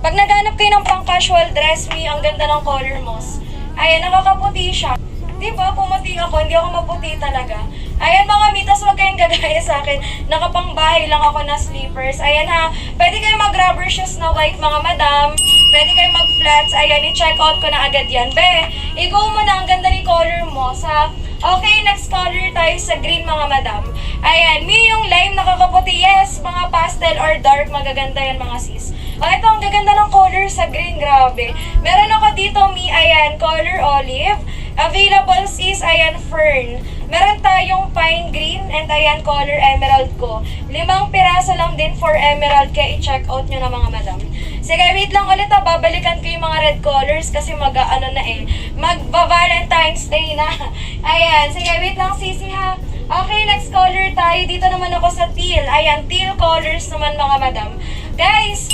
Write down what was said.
Pag naghanap kayo ng pang casual dress, me, ang ganda ng color mo. Ayan, nakakaputi siya. Diba, pumuti ako, hindi ako maputi talaga. Ayan mga mitas, huwag kayong gagaya sa akin. Nakapangbahay lang ako na sleepers. Ayan ha, pwede kayong mag-rubber shoes na white mga madam. Pwede kayong mag-flats. Ayan, i-check out ko na agad yan. Be, i-go mo na, ang ganda ni color mo. Okay, next color tayo sa green mga madam. Ayan, mi yung lime nakakaputi. Yes, mga pastel or dark, magaganda yan mga sis. O, ito, ang gaganda ng color sa green, grabe. Meron ako dito, mi, ayan, color olive. Available sis, ayan, fern. Meron tayong pine green and ayan, color emerald ko. 5 piraso lang din for emerald, kaya i-check out nyo na mga madam. Sige, wait lang ulit ha, babalikan ko yung mga red colors kasi magba-Valentine's Day na. Ayan, sige, wait lang sisi ha. Okay, next color tayo. Dito naman ako sa teal. Ayan, teal colors naman mga madam. Guys,